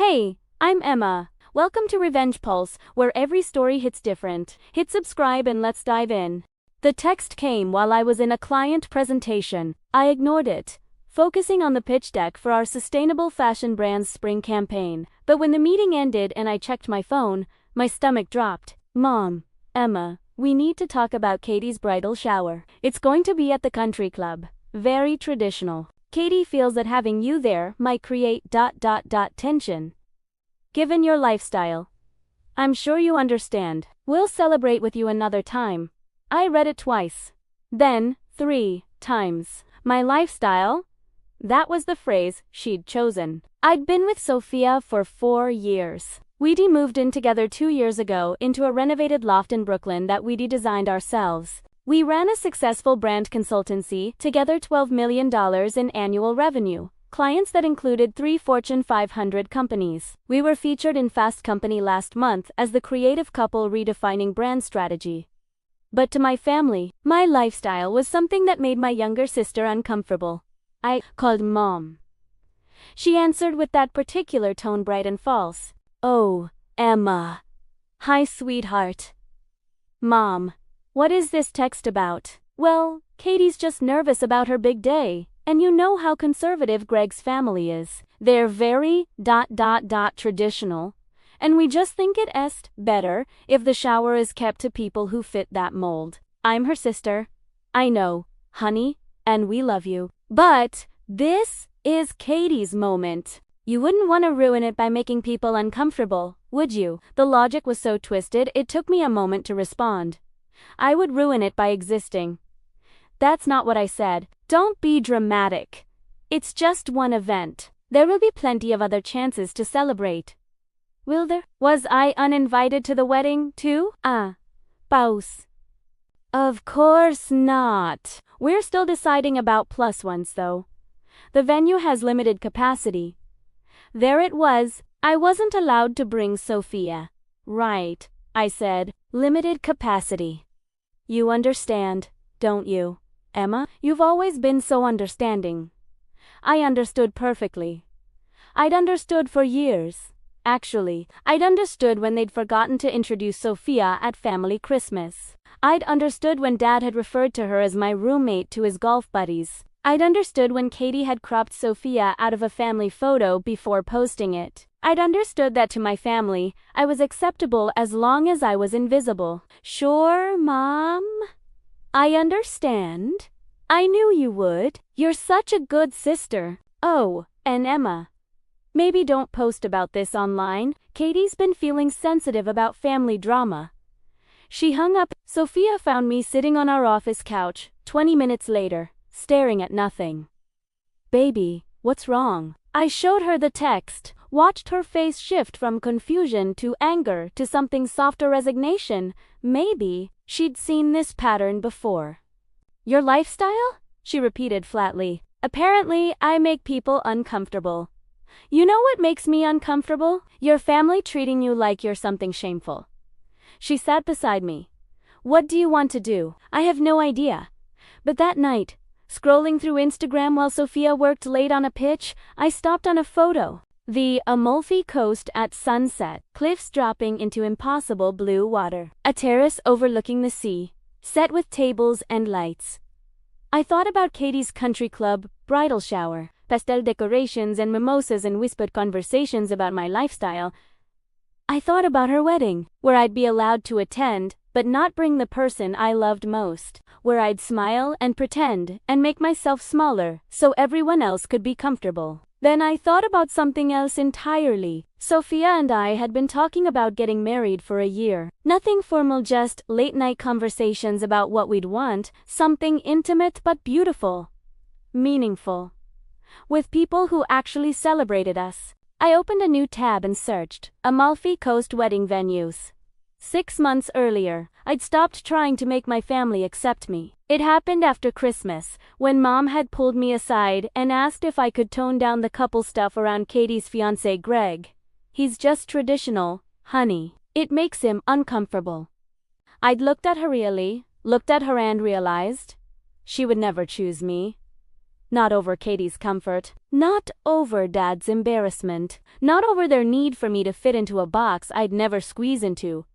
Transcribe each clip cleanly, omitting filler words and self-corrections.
Hey, I'm Emma. Welcome to Revenge Pulse, where every story hits different. Hit subscribe and let's dive in. The text came while I was in a client presentation. I ignored it, focusing on the pitch deck for our sustainable fashion brand's spring campaign. But when the meeting ended and I checked my phone, my stomach dropped. Mom, Emma, we need to talk about Katie's bridal shower. It's going to be at the country club. Very traditional. Katie feels that having you there might create tension. Given your lifestyle, I'm sure you understand. We'll celebrate with you another time. I read it twice. Then, 3 times. My lifestyle? That was the phrase she'd chosen. I'd been with Sophia for 4 years. We'd moved in together 2 years ago into a renovated loft in Brooklyn that we'd designed ourselves. We ran a successful brand consultancy, together $12 million in annual revenue. Clients that included 3 Fortune 500 companies. We were featured in Fast Company last month as the creative couple redefining brand strategy. But to my family, my lifestyle was something that made my younger sister uncomfortable. I called Mom. She answered with that particular tone, bright and false. Oh, Emma. Hi, sweetheart. Mom, what is this text about? Well, Katie's just nervous about her big day. And you know how conservative Greg's family is. They're very traditional. And we just think it's better if the shower is kept to people who fit that mold. I'm her sister. I know, honey, and we love you. But this is Katie's moment. You wouldn't want to ruin it by making people uncomfortable, would you? The logic was so twisted, it took me a moment to respond. I would ruin it by existing. That's not what I said. Don't be dramatic. It's just one event. There will be plenty of other chances to celebrate. Will there? Was I uninvited to the wedding, too? Pause. Of course not. We're still deciding about plus ones, though. The venue has limited capacity. There it was. I wasn't allowed to bring Sophia. Right, I said. Limited capacity. You understand, don't you, Emma? You've always been so understanding. I understood perfectly. I'd understood for years. Actually, I'd understood when they'd forgotten to introduce Sophia at family Christmas. I'd understood when Dad had referred to her as my roommate to his golf buddies. I'd understood when Katie had cropped Sophia out of a family photo before posting it. I'd understood that to my family, I was acceptable as long as I was invisible. Sure, Mom? I understand. I knew you would. You're such a good sister. Oh, and Emma. Maybe don't post about this online. Katie's been feeling sensitive about family drama. She hung up. Sophia found me sitting on our office couch, 20 minutes later, staring at nothing. Baby, what's wrong? I showed her the text, watched her face shift from confusion to anger to something softer, resignation. Maybe she'd seen this pattern before. Your lifestyle? She repeated flatly. Apparently, I make people uncomfortable. You know what makes me uncomfortable? Your family treating you like you're something shameful. She sat beside me. What do you want to do? I have no idea. But that night, scrolling through Instagram while Sophia worked late on a pitch, I stopped on a photo. The Amalfi coast at sunset, cliffs dropping into impossible blue water, a terrace overlooking the sea, set with tables and lights. I thought about Katie's country club bridal shower, pastel decorations and mimosas, and whispered conversations about my lifestyle. I thought about her wedding, where I'd be allowed to attend, but not bring the person I loved most, where I'd smile and pretend and make myself smaller so everyone else could be comfortable. Then I thought about something else entirely. Sophia and I had been talking about getting married for a year. Nothing formal, just late-night conversations about what we'd want, something intimate but beautiful, meaningful, with people who actually celebrated us. I opened a new tab and searched Amalfi Coast wedding venues. 6 months earlier, I'd stopped trying to make my family accept me. It happened after Christmas, when Mom had pulled me aside and asked if I could tone down the couple stuff around Katie's fiancé Greg. He's just traditional, honey. It makes him uncomfortable. I'd looked at her and realized she would never choose me. Not over Katie's comfort. Not over Dad's embarrassment, not over their need for me to fit into a box I'd never squeeze into.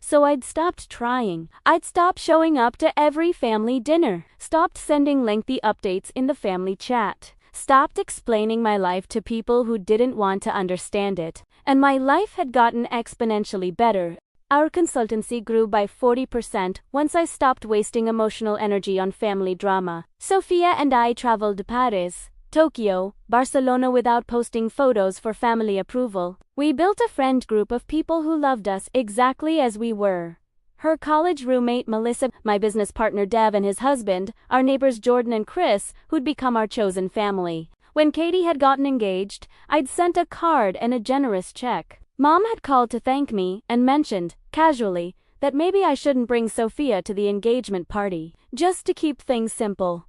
So I'd stopped trying. I'd stopped showing up to every family dinner, stopped sending lengthy updates in the family chat, stopped explaining my life to people who didn't want to understand it, and my life had gotten exponentially better. Our consultancy grew by 40% once I stopped wasting emotional energy on family drama. Sophia and I traveled to Paris, Tokyo, Barcelona without posting photos for family approval. We built a friend group of people who loved us exactly as we were. Her college roommate Melissa, my business partner Dev and his husband, our neighbors Jordan and Chris, who'd become our chosen family. When Katie had gotten engaged, I'd sent a card and a generous check. Mom had called to thank me and mentioned, casually, that maybe I shouldn't bring Sophia to the engagement party, just to keep things simple.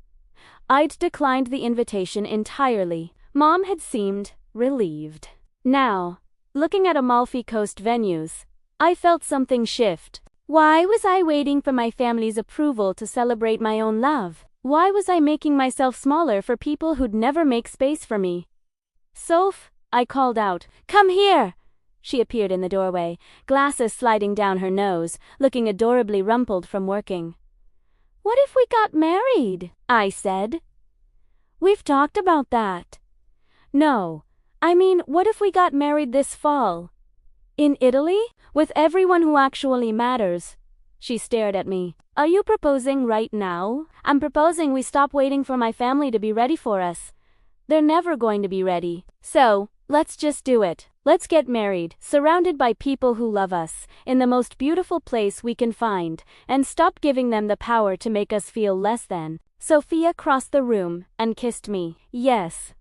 I'd declined the invitation entirely. Mom had seemed relieved. Now, looking at Amalfi Coast venues, I felt something shift. Why was I waiting for my family's approval to celebrate my own love? Why was I making myself smaller for people who'd never make space for me? Soph, I called out, come here! She appeared in the doorway, glasses sliding down her nose, looking adorably rumpled from working. What if we got married? I said. We've talked about that. No, I mean, what if we got married this fall? In Italy? With everyone who actually matters. She stared at me. Are you proposing right now? I'm proposing we stop waiting for my family to be ready for us. They're never going to be ready. So, let's just do it. Let's get married, surrounded by people who love us, in the most beautiful place we can find, and stop giving them the power to make us feel less than. Sophia crossed the room and kissed me. Yes.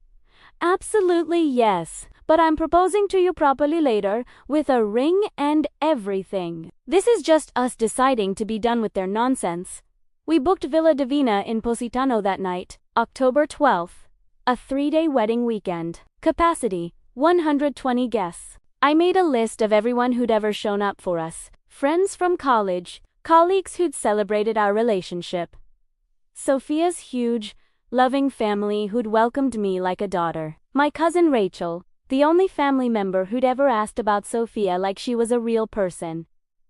Absolutely yes. But I'm proposing to you properly later, with a ring and everything. This is just us deciding to be done with their nonsense. We booked Villa Divina in Positano that night, October 12th. A 3-day wedding weekend. Capacity, 120 guests. I made a list of everyone who'd ever shown up for us. Friends from college, colleagues who'd celebrated our relationship. Sophia's huge, loving family who'd welcomed me like a daughter. My cousin Rachel, the only family member who'd ever asked about Sophia like she was a real person.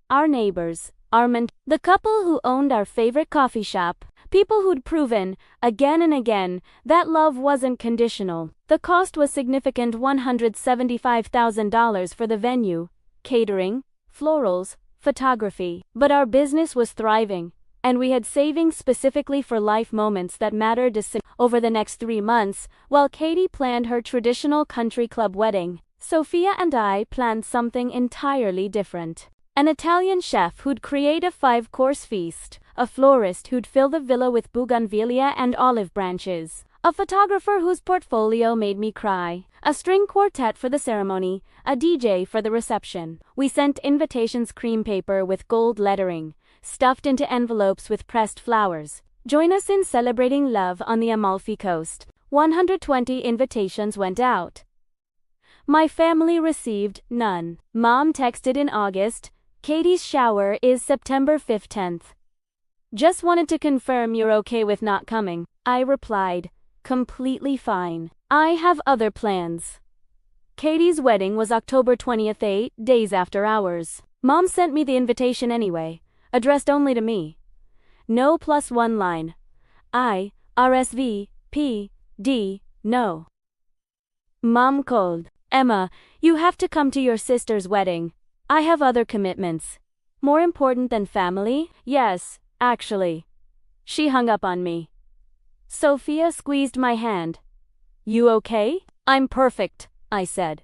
Our neighbors, the couple who owned our favorite coffee shop, people who'd proven, again and again, that love wasn't conditional. The cost was significant, $175,000 for the venue, catering, florals, photography. But our business was thriving, and we had savings specifically for life moments that mattered to over the next 3 months, while Katie planned her traditional country club wedding. Sophia and I planned something entirely different. An Italian chef who'd create a 5-course feast, a florist who'd fill the villa with bougainvillea and olive branches, a photographer whose portfolio made me cry, a string quartet for the ceremony, a DJ for the reception. We sent invitations cream paper with gold lettering, stuffed into envelopes with pressed flowers. Join us in celebrating love on the Amalfi Coast. 120 invitations went out. My family received none. Mom texted in August, Katie's shower is September 15th. Just wanted to confirm you're okay with not coming. I replied, completely fine. I have other plans. Katie's wedding was October 20th, 8 days after ours. Mom sent me the invitation anyway, addressed only to me. No +1 line. I, RSVP, no. Mom called. Emma, you have to come to your sister's wedding. I have other commitments. More important than family? Yes, actually. She hung up on me. Sophia squeezed my hand. You okay? I'm perfect, I said.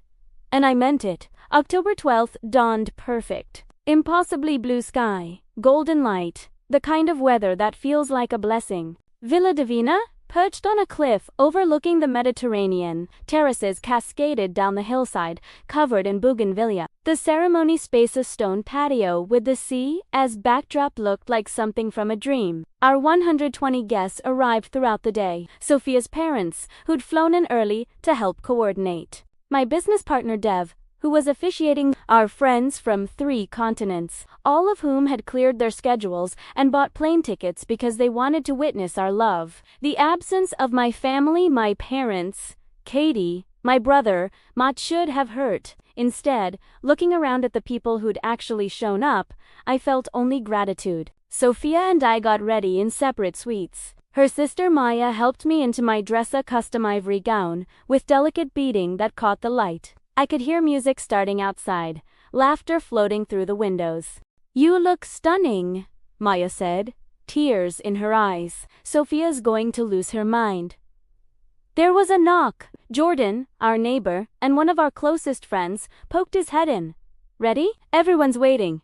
And I meant it. October 12th dawned perfect. Impossibly blue sky, golden light, the kind of weather that feels like a blessing. Villa Divina, perched on a cliff overlooking the Mediterranean, terraces cascaded down the hillside, covered in bougainvillea. The ceremony space a stone patio with the sea as backdrop looked like something from a dream. Our 120 guests arrived throughout the day. Sophia's parents, who'd flown in early to help coordinate. My business partner Dev, who was officiating, our friends from 3 continents, all of whom had cleared their schedules and bought plane tickets because they wanted to witness our love. The absence of my family, my parents, Katie, my brother, Matt should have hurt. Instead, looking around at the people who'd actually shown up, I felt only gratitude. Sophia and I got ready in separate suites. Her sister Maya helped me into my dress-a custom ivory gown, with delicate beading that caught the light. I could hear music starting outside, laughter floating through the windows. "You look stunning," Maya said, tears in her eyes. Sophia's going to lose her mind. There was a knock. Jordan, our neighbor, and one of our closest friends, poked his head in. "Ready? Everyone's waiting."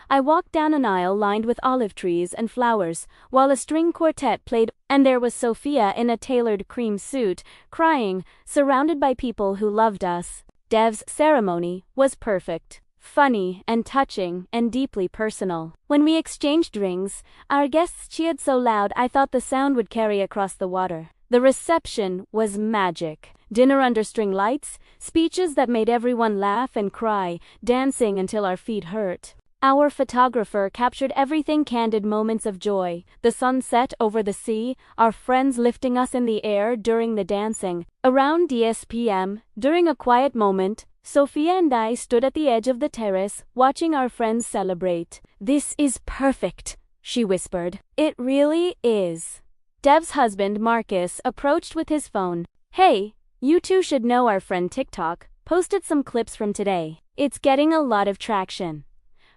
I walked down an aisle lined with olive trees and flowers, while a string quartet played, and there was Sophia in a tailored cream suit, crying, surrounded by people who loved us. Dev's ceremony was perfect, funny and touching and deeply personal. When we exchanged rings, our guests cheered so loud I thought the sound would carry across the water. The reception was magic. Dinner under string lights, speeches that made everyone laugh and cry, dancing until our feet hurt. Our photographer captured everything, candid moments of joy, the sunset over the sea, our friends lifting us in the air during the dancing. Around 10 p.m., during a quiet moment, Sophia and I stood at the edge of the terrace, watching our friends celebrate. "This is perfect," she whispered. "It really is." Dev's husband, Marcus, approached with his phone. "Hey, you two should know our friend TikTok posted some clips from today. It's getting a lot of traction."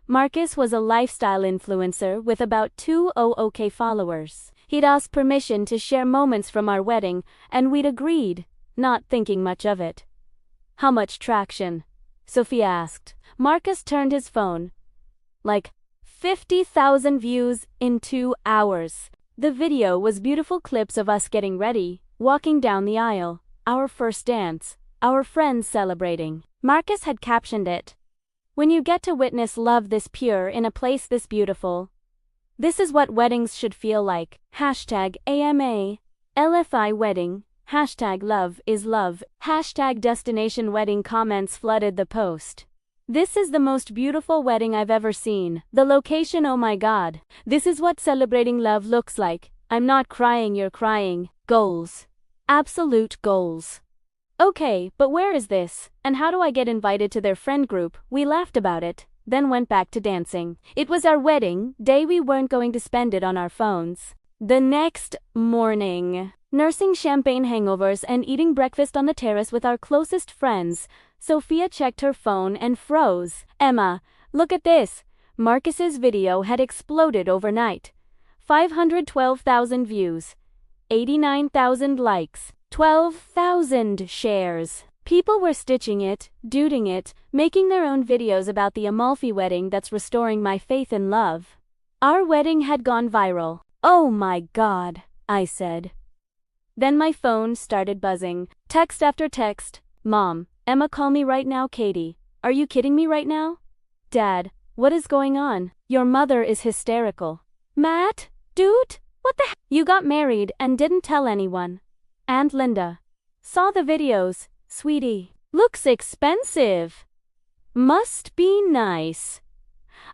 Marcus was a lifestyle influencer with about 200K followers. He'd asked permission to share moments from our wedding, and we'd agreed, not thinking much of it. "How much traction?" Sophia asked. Marcus turned his phone. "Like 50,000 views in 2 hours. The video was beautiful clips of us getting ready, walking down the aisle, our first dance, our friends celebrating." Marcus had captioned it, "When you get to witness love this pure in a place this beautiful. This is what weddings should feel like. #AMA, LFI wedding, #love is love, #destination wedding." Comments flooded the post. "This is the most beautiful wedding I've ever seen. The location, oh my god. This is what celebrating love looks like. I'm not crying, you're crying. Goals. Absolute goals." "Okay, but where is this? And how do I get invited to their friend group?" We laughed about it, then went back to dancing. It was our wedding day, we weren't going to spend it on our phones. The next morning, nursing champagne hangovers and eating breakfast on the terrace with our closest friends, Sophia checked her phone and froze. "Emma, look at this." Marcus's video had exploded overnight. 512,000 views, 89,000 likes, 12,000 shares. People were stitching it, duding it, making their own videos about the Amalfi wedding that's restoring my faith in love. Our wedding had gone viral. "Oh my god," I said. Then my phone started buzzing. Text after text. "Mom, Emma, call me right now. Katie, are you kidding me right now? Dad, what is going on? Your mother is hysterical. Matt, dude, what the heck? You got married and didn't tell anyone. Aunt Linda saw the videos. Sweetie, looks expensive. Must be nice."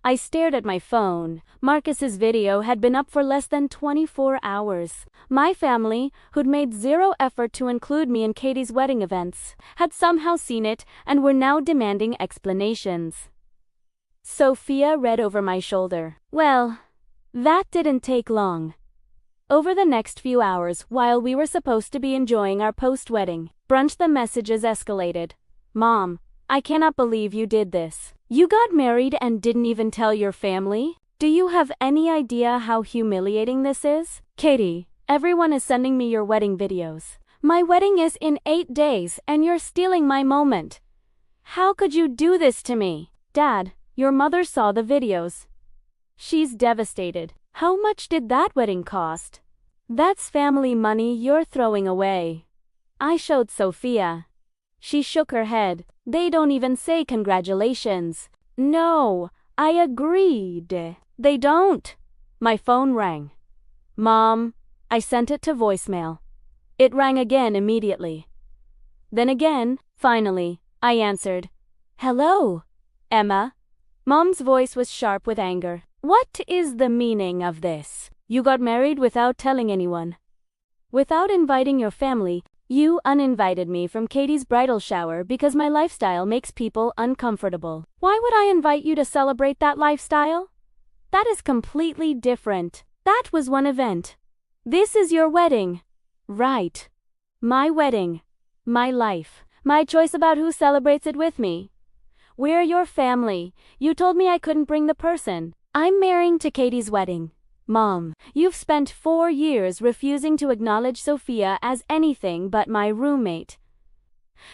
I stared at my phone. Marcus's video had been up for less than 24 hours. My family, who'd made zero effort to include me in Katie's wedding events, had somehow seen it and were now demanding explanations. Sophia read over my shoulder. Well, that didn't take long. Over the next few hours, while we were supposed to be enjoying our post-wedding brunch, the messages escalated. "Mom, I cannot believe you did this. You got married and didn't even tell your family? Do you have any idea how humiliating this is? Katie, everyone is sending me your wedding videos. My wedding is in 8 days and you're stealing my moment. How could you do this to me? Dad, your mother saw the videos. She's devastated. How much did that wedding cost? That's family money you're throwing away." I showed Sophia. She shook her head. "They don't even say congratulations." "No, I agreed. They don't." My phone rang. "Mom," I sent it to voicemail. It rang again immediately. Then again, finally, I answered. "Hello, Emma." Mom's voice was sharp with anger. "What is the meaning of this? You got married without telling anyone. Without inviting your family, You uninvited me from Katie's bridal shower because my lifestyle makes people uncomfortable. Why would I invite you to celebrate that lifestyle? That is completely different. That was one event. This is your wedding. Right. My wedding. My life. My choice about who celebrates it with me. We're your family. You told me I couldn't bring the person I'm marrying to Katie's wedding. Mom, you've spent 4 years refusing to acknowledge Sophia as anything but my roommate.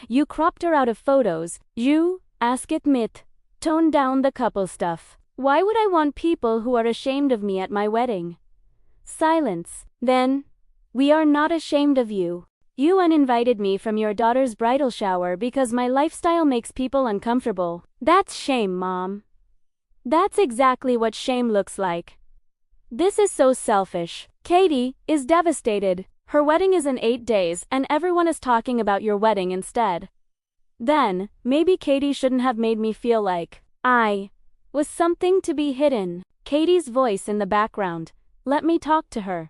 You cropped her out of photos. You, admit, toned down the couple stuff. Why would I want people who are ashamed of me at my wedding? Silence. Then, we are not ashamed of you. You uninvited me from your daughter's bridal shower because my lifestyle makes people uncomfortable. That's shame, Mom. That's exactly what shame looks like. This is so selfish. Katie is devastated. Her wedding is in 8 days and everyone is talking about your wedding instead. Then, maybe Katie shouldn't have made me feel like I was something to be hidden. Katie's voice in the background. Let me talk to her.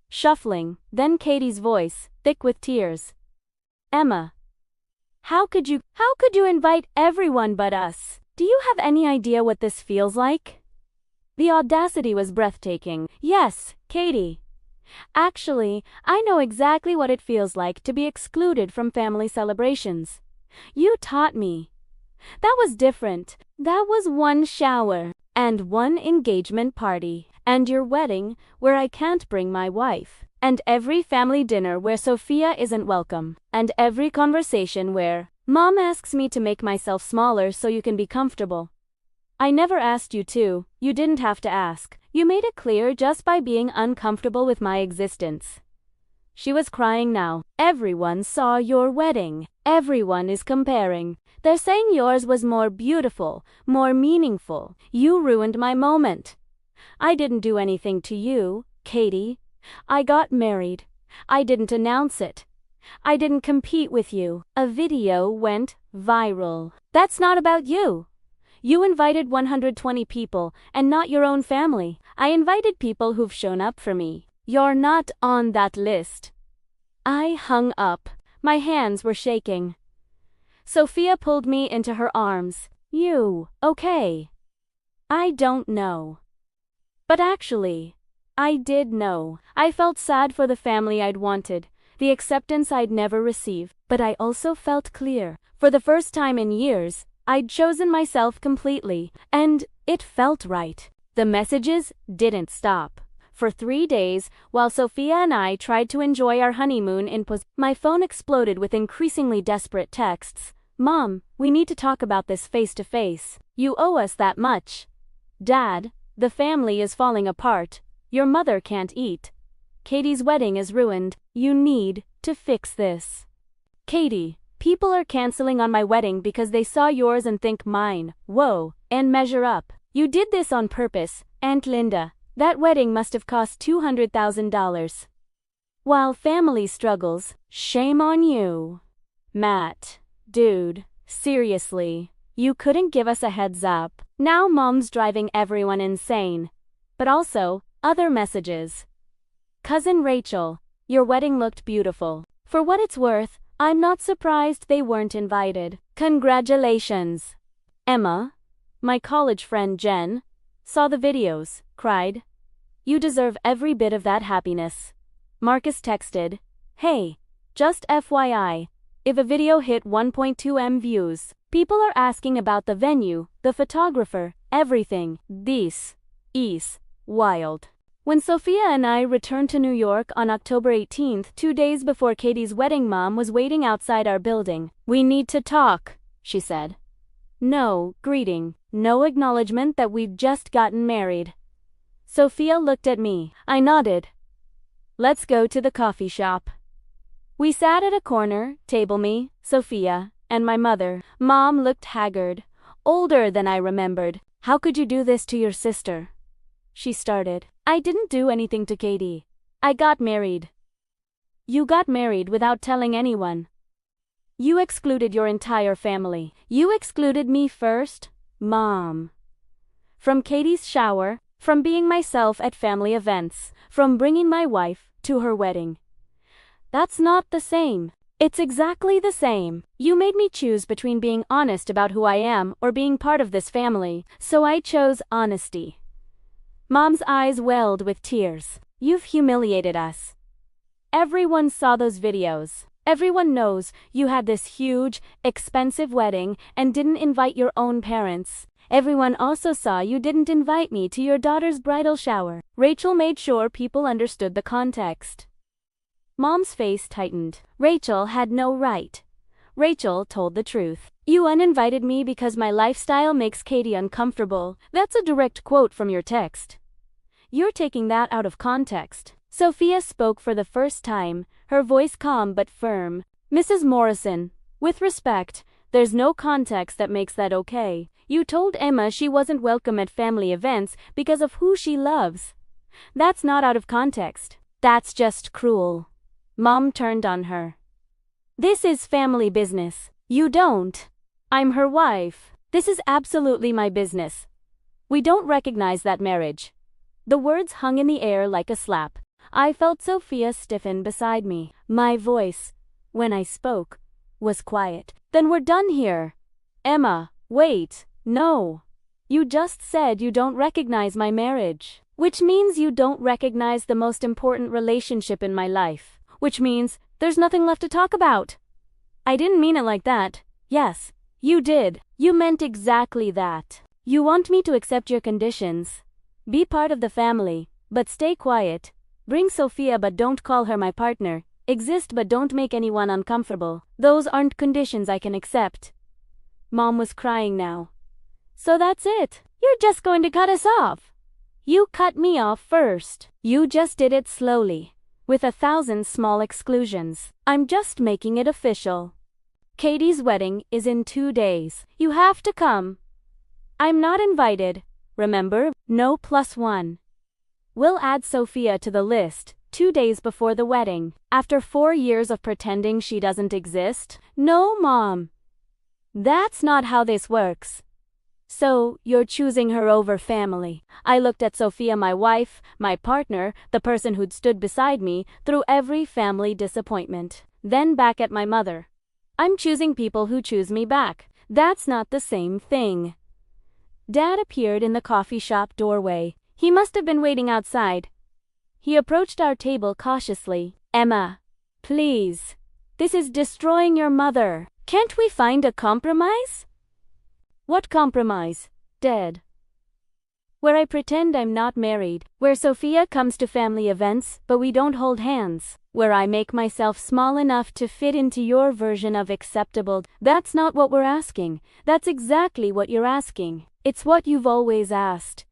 Shuffling, then Katie's voice, thick with tears. Emma. How could you invite everyone but us? Do you have any idea what this feels like? The audacity was breathtaking. Yes, Katie. Actually, I know exactly what it feels like to be excluded from family celebrations. You taught me. That was different. That was one shower, and one engagement party, and your wedding, where I can't bring my wife, and every family dinner where Sophia isn't welcome, and every conversation where Mom asks me to make myself smaller so you can be comfortable. I never asked you to. You didn't have to ask. You made it clear just by being uncomfortable with my existence. She was crying now. Everyone saw your wedding. Everyone is comparing. They're saying yours was more beautiful, more meaningful. You ruined my moment. I didn't do anything to you, Katie. I got married. I didn't announce it. I didn't compete with you. A video went viral. That's not about you. You invited 120 people, and not your own family. I invited people who've shown up for me. You're not on that list. I hung up. My hands were shaking. Sophia pulled me into her arms. You, okay? I don't know. But actually, I did know. I felt sad for the family I'd wanted, the acceptance I'd never received, but I also felt clear. For the first time in years, I'd chosen myself completely, and it felt right. The messages didn't stop. For 3 days, while Sophia and I tried to enjoy our honeymoon my phone exploded with increasingly desperate texts. Mom, we need to talk about this face to face. You owe us that much. Dad, the family is falling apart. Your mother can't eat. Katie's wedding is ruined. You need to fix this. Katie. People are canceling on my wedding because they saw yours and think mine. Whoa, and measure up. You did this on purpose, Aunt Linda. That wedding must have cost $200,000. While family struggles, shame on you. Matt, dude, seriously, you couldn't give us a heads up. Now Mom's driving everyone insane. But also, other messages. Cousin Rachel, your wedding looked beautiful. For what it's worth, I'm not surprised they weren't invited. Congratulations. Emma, my college friend Jen, saw the videos, cried. You deserve every bit of that happiness. Marcus texted, hey, just FYI, if a video hit 1.2 M views, people are asking about the venue, the photographer, everything. This is wild. When Sophia and I returned to New York on October 18th, 2 days before Katie's wedding, Mom was waiting outside our building. We need to talk, she said. No greeting, no acknowledgement that we'd just gotten married. Sophia looked at me. I nodded. Let's go to the coffee shop. We sat at a corner table, me, Sophia, and my mother. Mom looked haggard, older than I remembered. How could you do this to your sister? She started. I didn't do anything to Katie. I got married. You got married without telling anyone. You excluded your entire family. You excluded me first, Mom. From Katie's shower, from being myself at family events, from bringing my wife to her wedding. That's not the same. It's exactly the same. You made me choose between being honest about who I am or being part of this family, so I chose honesty. Mom's eyes welled with tears. You've humiliated us. Everyone saw those videos. Everyone knows you had this huge, expensive wedding and didn't invite your own parents. Everyone also saw you didn't invite me to your daughter's bridal shower. Rachel made sure people understood the context. Mom's face tightened. Rachel had no right. Rachel told the truth. You uninvited me because my lifestyle makes Katie uncomfortable. That's a direct quote from your text. You're taking that out of context. Sophia spoke for the first time, her voice calm but firm. Mrs. Morrison, with respect, there's no context that makes that okay. You told Emma she wasn't welcome at family events because of who she loves. That's not out of context. That's just cruel. Mom turned on her. This is family business. You don't. I'm her wife. This is absolutely my business. We don't recognize that marriage. The words hung in the air like a slap. I felt Sophia stiffen beside me. My voice, when I spoke, was quiet. Then we're done here. Emma, wait, no. You just said you don't recognize my marriage. Which means you don't recognize the most important relationship in my life. Which means there's nothing left to talk about. I didn't mean it like that. Yes, you did. You meant exactly that. You want me to accept your conditions. Be part of the family, but stay quiet. Bring Sophia but don't call her my partner. Exist but don't make anyone uncomfortable. Those aren't conditions I can accept. Mom was crying now. So that's it. You're just going to cut us off. You cut me off first. You just did it slowly, with 1,000 small exclusions. I'm just making it official. Katie's wedding is in 2 days. You have to come. I'm not invited. Remember, no +1. We'll add Sophia to the list, 2 days before the wedding. After 4 years of pretending she doesn't exist? No, Mom. That's not how this works. So, you're choosing her over family. I looked at Sophia, my wife, my partner, the person who'd stood beside me through every family disappointment. Then back at my mother. I'm choosing people who choose me back. That's not the same thing. Dad appeared in the coffee shop doorway. He must have been waiting outside. He approached our table cautiously. Emma, please. This is destroying your mother. Can't we find a compromise? What compromise, Dad? Where I pretend I'm not married. Where Sophia comes to family events, but we don't hold hands. Where I make myself small enough to fit into your version of acceptable. That's not what we're asking. That's exactly what you're asking. It's what you've always asked.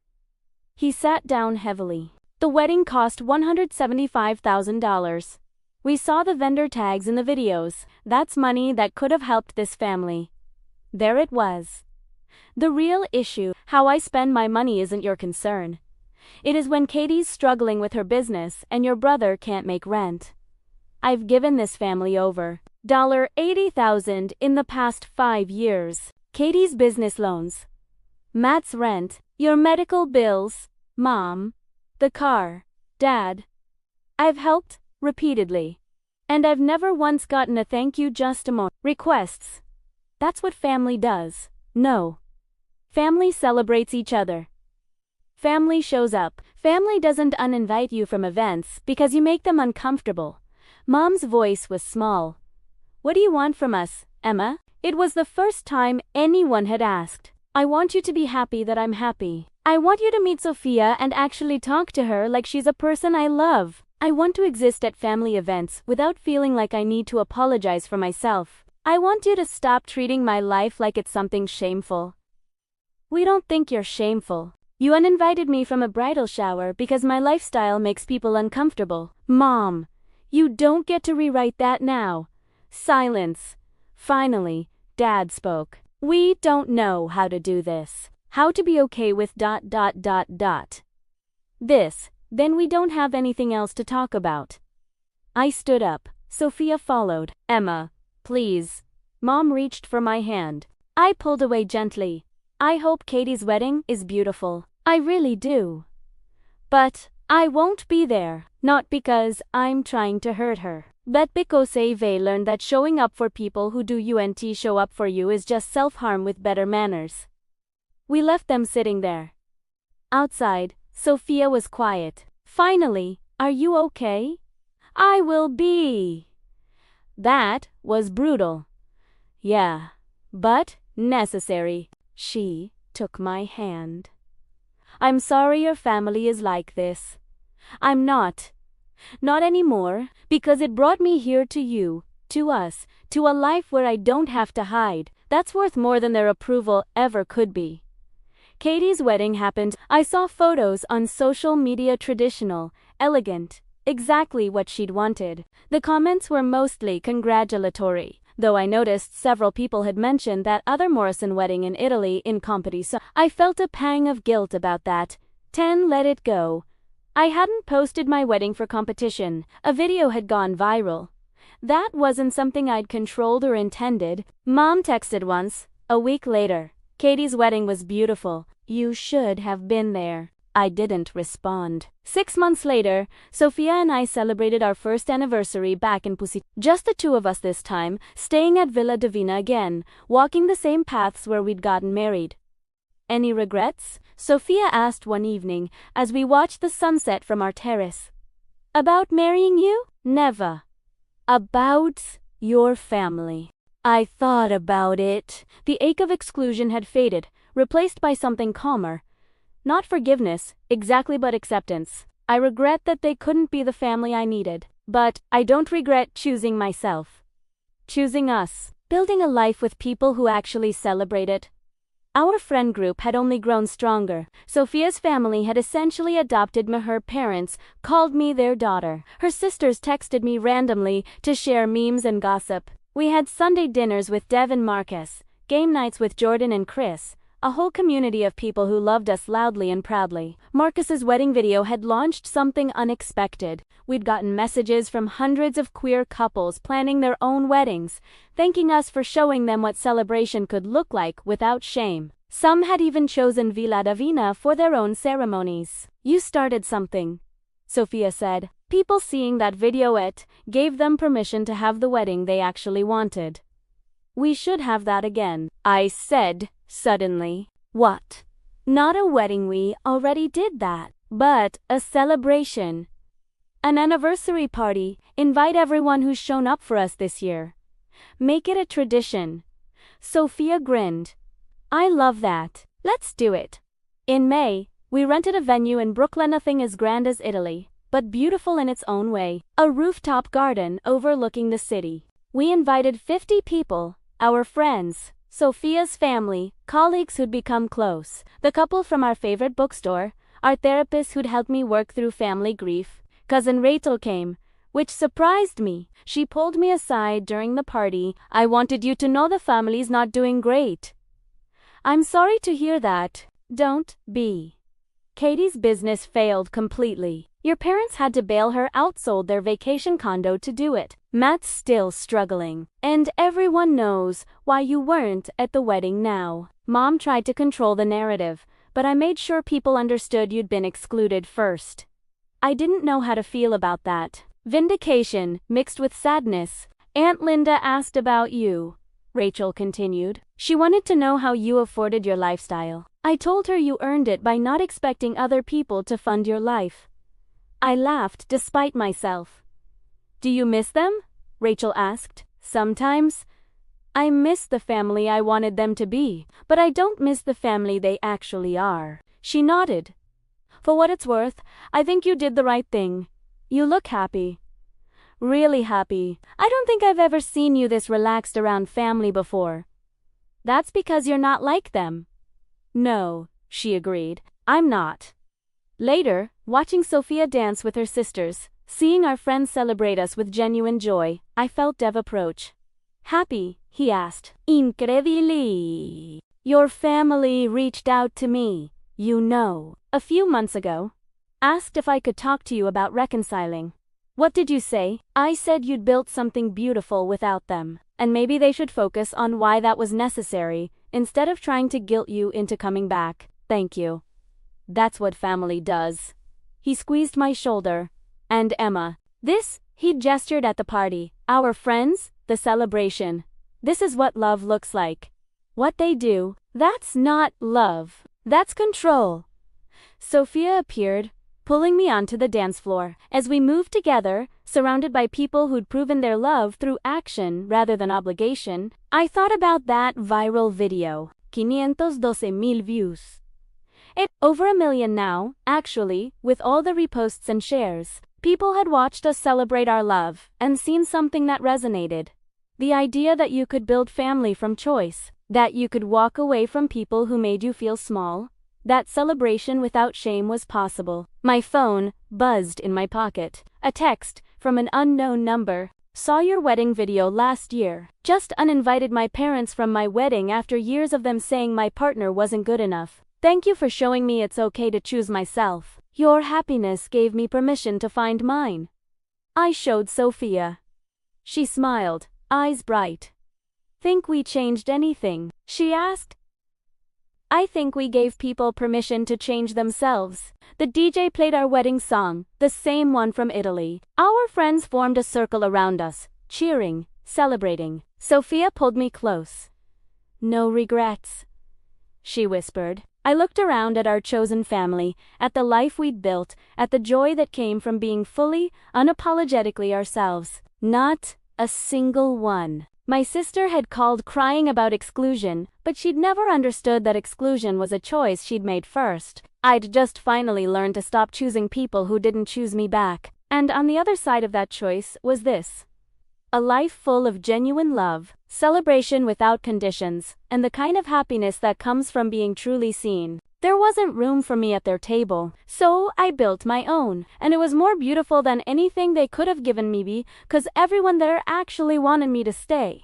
He sat down heavily. The wedding cost $175,000. We saw the vendor tags in the videos. That's money that could have helped this family. There it was. The real issue, how I spend my money, isn't your concern. It is when Katie's struggling with her business and your brother can't make rent. I've given this family over $80,000 in the past 5 years. Katie's business loans, Matt's rent, your medical bills, Mom, the car, Dad. I've helped, repeatedly. And I've never once gotten a thank you, just a requests. That's what family does. No. Family celebrates each other. Family shows up. Family doesn't uninvite you from events because you make them uncomfortable. Mom's voice was small. What do you want from us, Emma? It was the first time anyone had asked. I want you to be happy that I'm happy. I want you to meet Sophia and actually talk to her like she's a person I love. I want to exist at family events without feeling like I need to apologize for myself. I want you to stop treating my life like it's something shameful. We don't think you're shameful. You uninvited me from a bridal shower because my lifestyle makes people uncomfortable. Mom, you don't get to rewrite that now. Silence. Finally, Dad spoke. We don't know how to do this. How to be okay with ... This, then we don't have anything else to talk about. I stood up. Sophia followed. Emma, please. Mom reached for my hand. I pulled away gently. I hope Katie's wedding is beautiful. I really do. But I won't be there, not because I'm trying to hurt her. Bet because they learned that showing up for people who do you show up for you is just self-harm with better manners. We left them sitting there. Outside, Sophia was quiet. Finally, are you okay? I will be. That was brutal. Yeah, but necessary. She took my hand. I'm sorry your family is like this. I'm not. Not anymore, because it brought me here to you, to us, to a life where I don't have to hide. That's worth more than their approval ever could be. Katie's wedding happened. I saw photos on social media, traditional, elegant, exactly what she'd wanted. The comments were mostly congratulatory, though I noticed several people had mentioned that other Morrison wedding in Italy in company, so I felt a pang of guilt about that. 10 Let it go. I hadn't posted my wedding for competition. A video had gone viral. That wasn't something I'd controlled or intended. Mom texted once. A week later, Katie's wedding was beautiful. You should have been there. I didn't respond. 6 months later, Sophia and I celebrated our first anniversary back in Pussy. Just the two of us this time, staying at Villa Divina again, walking the same paths where we'd gotten married. Any regrets? Sophia asked one evening as we watched the sunset from our terrace. About marrying you? Never. About your family. I thought about it. The ache of exclusion had faded, replaced by something calmer. Not forgiveness, exactly, but acceptance. I regret that they couldn't be the family I needed, but I don't regret choosing myself. Choosing us. Building a life with people who actually celebrate it. Our friend group had only grown stronger. Sophia's family had essentially adopted me. Her parents called me their daughter. Her sisters texted me randomly to share memes and gossip. We had Sunday dinners with Dev and Marcus, game nights with Jordan and Chris, a whole community of people who loved us loudly and proudly. Marcus's wedding video had launched something unexpected. We'd gotten messages from hundreds of queer couples planning their own weddings, thanking us for showing them what celebration could look like without shame. Some had even chosen Villa Divina for their own ceremonies. You started something, Sophia said. People seeing that video gave them permission to have the wedding they actually wanted. We should have that again, I said, suddenly. What? Not a wedding, we already did that. But a celebration. An anniversary party. Invite everyone who's shown up for us this year. Make it a tradition. Sophia grinned. I love that. Let's do it. In May, we rented a venue in Brooklyn, nothing as grand as Italy, but beautiful in its own way. A rooftop garden overlooking the city. We invited 50 people, our friends, Sophia's family, colleagues who'd become close, the couple from our favorite bookstore, our therapist who'd helped me work through family grief. Cousin Rachel came, which surprised me. She pulled me aside during the party. I wanted you to know the family's not doing great. I'm sorry to hear that. Don't be. Katie's business failed completely. Your parents had to bail her out, sold their vacation condo to do it. Matt's still struggling. And everyone knows why you weren't at the wedding now. Mom tried to control the narrative, but I made sure people understood you'd been excluded first. I didn't know how to feel about that. Vindication, mixed with sadness. Aunt Linda asked about you, Rachel continued. She wanted to know how you afforded your lifestyle. I told her you earned it by not expecting other people to fund your life. I laughed despite myself. Do you miss them? Rachel asked. Sometimes. I miss the family I wanted them to be, but I don't miss the family they actually are. She nodded. For what it's worth, I think you did the right thing. You look happy. Really happy. I don't think I've ever seen you this relaxed around family before. That's because you're not like them. No, she agreed. I'm not. Later, watching Sophia dance with her sisters, seeing our friends celebrate us with genuine joy, I felt Dev approach. Happy? He asked. Incredibly. Your family reached out to me, you know, a few months ago. Asked if I could talk to you about reconciling. What did you say? I said you'd built something beautiful without them, and maybe they should focus on why that was necessary, instead of trying to guilt you into coming back. Thank you. That's what family does. He squeezed my shoulder. And Emma. This He gestured at the party. Our friends, the celebration. This is what love looks like. What they do, that's not love. That's control. Sophia appeared, pulling me onto the dance floor. As we moved together, surrounded by people who'd proven their love through action rather than obligation, I thought about that viral video. 512,000 views. It's over 1 million now, actually, with all the reposts and shares. People had watched us celebrate our love and seen something that resonated. The idea that you could build family from choice, that you could walk away from people who made you feel small, that celebration without shame was possible. My phone buzzed in my pocket. A text from an unknown number. Saw your wedding video last year. Just uninvited my parents from my wedding after years of them saying my partner wasn't good enough. Thank you for showing me it's okay to choose myself. Your happiness gave me permission to find mine. I showed Sophia. She smiled, eyes bright. Think we changed anything? She asked. I think we gave people permission to change themselves. The DJ played our wedding song, the same one from Italy. Our friends formed a circle around us, cheering, celebrating. Sophia pulled me close. No regrets, she whispered. I looked around at our chosen family, at the life we'd built, at the joy that came from being fully, unapologetically ourselves. Not a single one. My sister had called crying about exclusion, but she'd never understood that exclusion was a choice she'd made first. I'd just finally learned to stop choosing people who didn't choose me back. And on the other side of that choice was this. A life full of genuine love, celebration without conditions, and the kind of happiness that comes from being truly seen. There wasn't room for me at their table, so I built my own, and it was more beautiful than anything they could have given me because everyone there actually wanted me to stay.